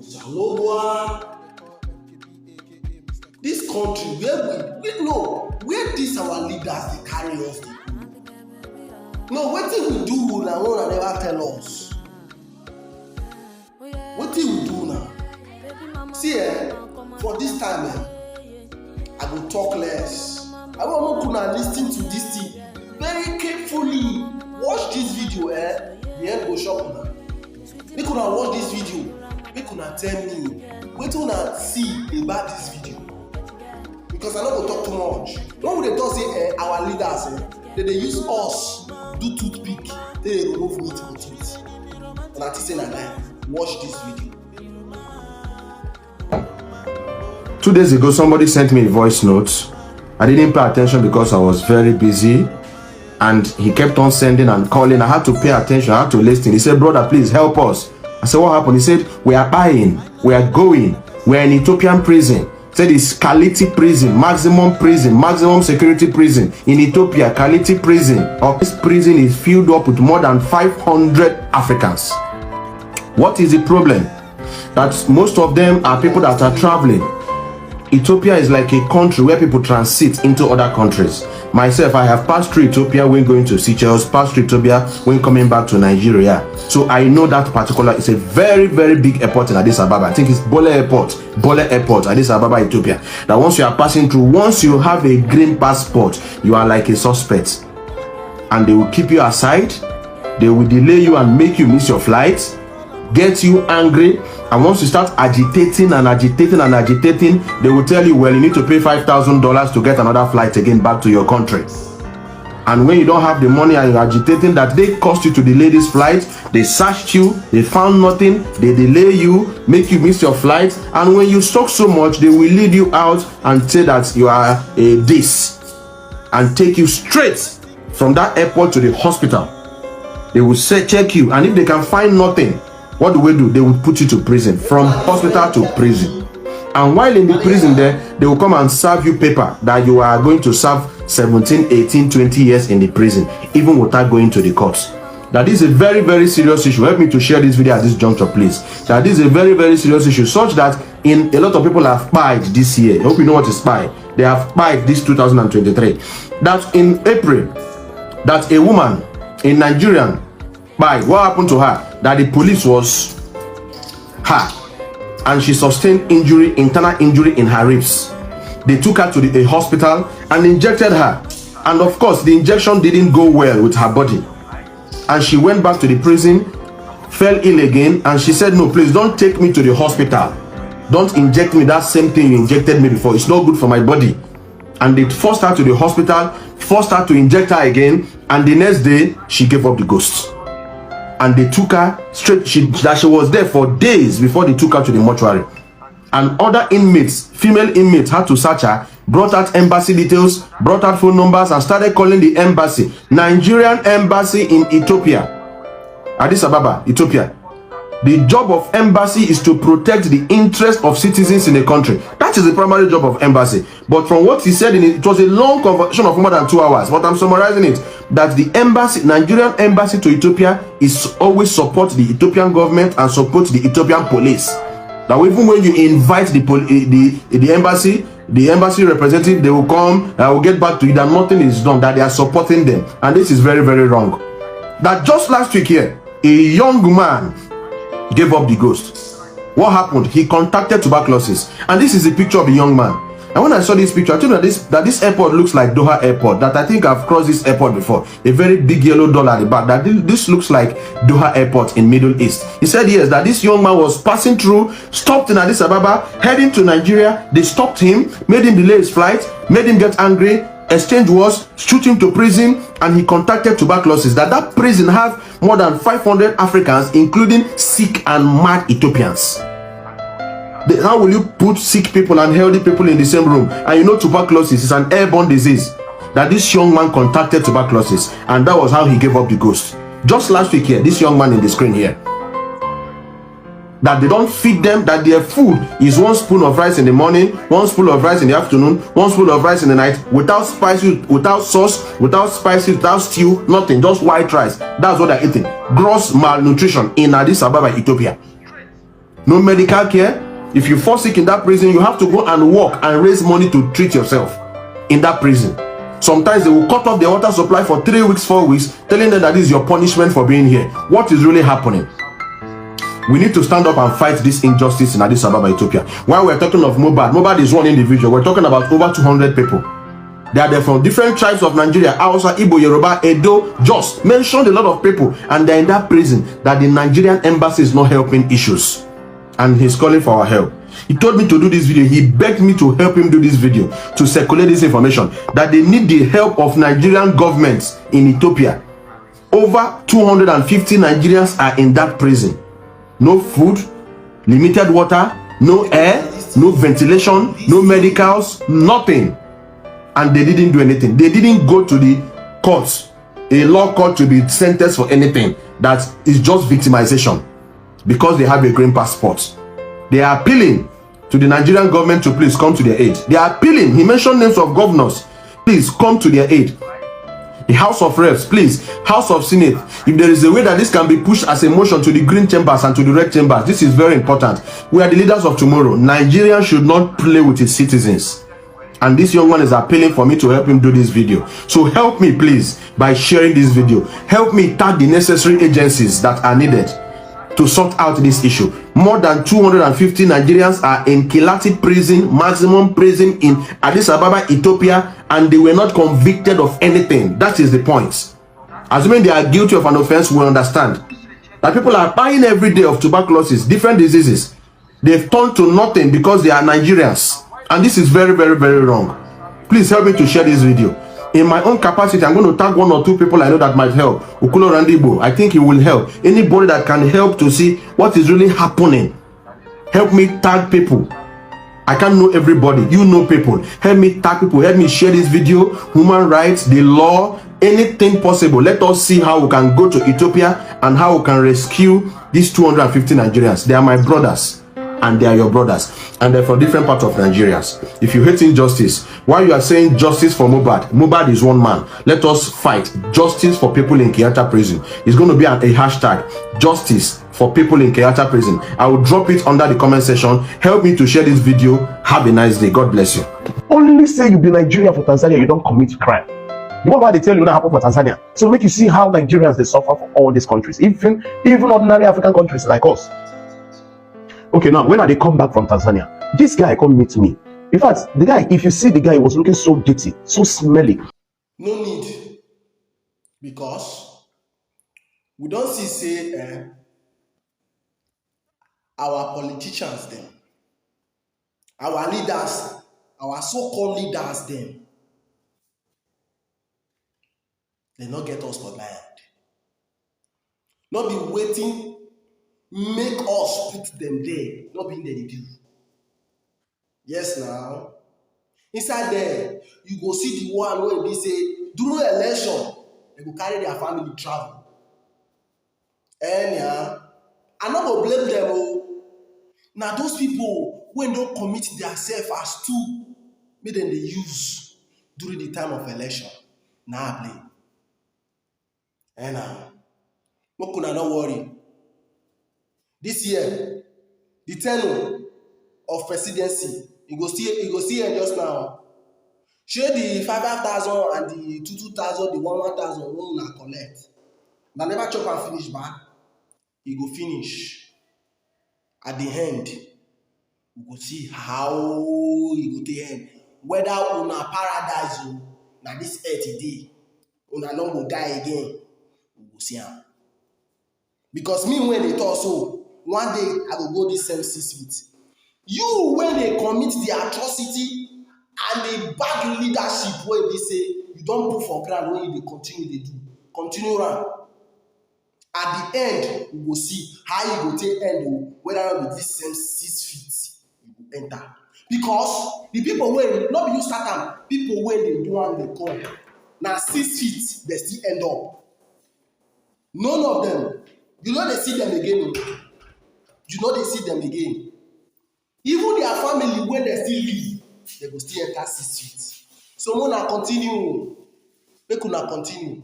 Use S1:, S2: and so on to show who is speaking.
S1: Salobua. This country where we know where these our leaders they carry us. No, what thing we do now one never tell us. What thing we do now? See for this time I will talk less. I want to listen to this thing very carefully. Watch this video the end go shop now. Make una watch this video. Make una tell me wetin una see about this video. Because I no go talk too much. When we dey talk say our leaders they use us do toothpick take dey remove meat for teeth. And I think say na lie. Watch this video.
S2: 2 days ago, somebody sent me a voice note. I didn't pay attention because I was very busy, and he kept on sending and calling. I had to pay attention. I had to listen. He said, "Brother, please help us." I said, "What happened?" He said, "We are buying. We are going. We are in Ethiopian prison." He said it's Kaliti prison, maximum security prison in Ethiopia. Kaliti prison. This prison is filled up with more than 500 Africans. What is the problem? That most of them are people that are traveling. Ethiopia is like a country where people transit into other countries. Myself, I have passed through Ethiopia when going to Seychelles, passed through Ethiopia when coming back to Nigeria. So I know that particular, it's a very, very big airport in Addis Ababa. I think it's Bole Airport, Addis Ababa, Ethiopia. That once you are passing through, once you have a green passport, you are like a suspect. And they will keep you aside, they will delay you and make you miss your flight, get you angry, and once you start agitating, they will tell you, well, you need to pay $5,000 to get another flight again back to your country. And when you don't have the money and you're agitating that they cost you to delay this flight, they searched you, they found nothing, they delay you, make you miss your flight, and when you talk so much, they will lead you out and say that you are a this, and take you straight from that airport to the hospital. They will say, check you, and if they can find nothing, what do? They will put you to prison, from hospital to prison. And while in the prison there, they will come and serve you paper that you are going to serve 17, 18, 20 years in the prison, even without going to the courts. That is a very, very serious issue. Help me to share this video at this juncture, please. That is a very, very serious issue, such that a lot of people have spied this year. I hope you know what is spy. They have spied this 2023. That in April, that a woman, a Nigerian, spied. What happened to her? That the police was her, and she sustained injury, internal injury in her ribs. They took her to a hospital and injected her, and of course the injection didn't go well with her body, and she went back to the prison, fell ill again, and she said, "No, please don't take me to the hospital, don't inject me that same thing you injected me before, it's not good for my body." And they forced her to the hospital, forced her to inject her again, and the next day she gave up the ghost. And they took her straight, she was there for days before they took her to the mortuary. And other inmates, female inmates, had to search her, brought out embassy details, brought out phone numbers, and started calling the embassy, Nigerian embassy in Ethiopia, Addis Ababa, Ethiopia. The job of embassy is to protect the interest of citizens in a country. That is the primary job of embassy. But from what he said, it was a long conversation of more than 2 hours, but I'm summarizing it, that the embassy, Nigerian embassy to Ethiopia, is always support the Ethiopian government and support the Ethiopian police. Now, even when you invite the embassy representative, they will come, I will get back to you, that nothing is done, that they are supporting them. And this is very, very wrong. That just last week here, a young man gave up the ghost. What happened? He contacted tuberculosis, and this is a picture of a young man. And when I saw this picture, I told you that this airport looks like Doha Airport. That I think I've crossed this airport before. A very big yellow doll at the back. That this looks like Doha Airport in Middle East. He said yes, that this young man was passing through, stopped in Addis Ababa, heading to Nigeria. They stopped him, made him delay his flight, made him get angry. Exchange was shoot him to prison, and he contacted tuberculosis. That prison have more than 500 Africans, including sick and mad Ethiopians. How will you put sick people and healthy people in the same room? And you know tuberculosis is an airborne disease. That this young man contacted tuberculosis, and that was how he gave up the ghost. Just last week here, this young man in the screen here, that they don't feed them, that their food is 1 spoon of rice in the morning, 1 spoon of rice in the afternoon, 1 spoon of rice in the night, without spices, without sauce, without spices, without stew, nothing, just white rice. That's what they're eating. Gross malnutrition in Addis Ababa, Ethiopia. no medical care. If you fall sick in that prison, you have to go and work and raise money to treat yourself in that prison. Sometimes they will cut off their water supply for 3 weeks, 4 weeks, telling them that this is your punishment for being here. What is really happening? We need to stand up and fight this injustice in Addis Ababa, Ethiopia. While we're talking of Mohbad, Mohbad is one individual. We're talking about over 200 people. They are there from different tribes of Nigeria, Hausa, Igbo, Yoruba, Edo, Jos. Mentioned a lot of people, and they're in that prison that the Nigerian embassy is not helping issues. And he's calling for our help. He told me to do this video. He begged me to help him do this video, to circulate this information, that they need the help of Nigerian governments in Ethiopia. Over 250 Nigerians are in that prison. No food, limited water, no air, no ventilation, no medicals, nothing. And they didn't do anything. They didn't go to the courts, a law court, to be sentenced for anything. That is just victimization because they have a green passport. They are appealing to the Nigerian government to please come to their aid. They are appealing. He mentioned names of governors. Please come to their aid. The House of Reps, please, House of Senate. If there is a way that this can be pushed as a motion to the green chambers and to the red chambers, this is very important. We are the leaders of tomorrow. Nigeria should not play with its citizens. And this young man is appealing for me to help him do this video. So help me, please, by sharing this video. Help me tag the necessary agencies that are needed to sort out this issue. More than 250 Nigerians are in Kilati prison, maximum prison in Addis Ababa, Ethiopia, and they were not convicted of anything. That is the point. Assuming they are guilty of an offense, we understand that people are dying every day of tuberculosis, different diseases. They've turned to nothing because they are Nigerians. And this is very, very, very wrong. Please help me to share this video. In my own capacity, I'm going to tag 1 or 2 people I know that might help. Okulo Randibo, I think he will help. Anybody that can help to see what is really happening, help me tag people. I can't know everybody. You know people. Help me tag people. Help me share this video. Human rights, the law, anything possible. Let us see how we can go to Ethiopia and how we can rescue these 250 Nigerians. They are my brothers. And they are your brothers, and they're from different parts of Nigeria. If you hate injustice, while you are saying justice for Mohbad, Mohbad is one man. Let us fight justice for people in Kenyatta prison. It's going to be a hashtag, justice for people in Kenyatta prison. I will drop it under the comment section. Help me to share this video. Have a nice day. God bless you.
S3: Only say you be Nigerian for Tanzania, you don't commit crime. You know why they tell you that happen for Tanzania? So make you see how Nigerians they suffer for all these countries, even ordinary African countries like us. Okay, now when they come back from Tanzania, this guy come meet me. In fact, the guy, if you see the guy, he was looking so dirty, so smelly.
S1: No need, because we don't say our politicians them, our leaders, our so-called leaders them, they not get us for blind. Not be waiting. Make us put them there, not being there they do. Yes, now. Inside there, you go see the one where they say, during election, they go carry their family travel. And yeah, I'm not going to blame them. Oh. Now, those people, when they don't commit themselves as two, make them they use during the time of election. Now I blame. And now, don't worry. This year, the tenure of presidency, you go see it just now. Share the 5,000 and the 2,000, the 1,000 one na collect. Na never chop and finish back. He go finish. At the end, we go see how he go take end. Whether una paradise o, na this earth dey, una no go die again. We go see am. Because me when they talk so, one day I will go this same 6 feet. You when they commit the atrocity and the bad leadership where they say you don't put for ground when they continue run. At the end, we will see how you go take end whether with this same 6 feet you will enter. Because the people when not you start them, people when they do and they come. Now 6 feet they still end up. None of them. You know they see them again. You know they see them again. Even their family, when they still live, they go still enter 6 feet. So, we continue. They could not continue.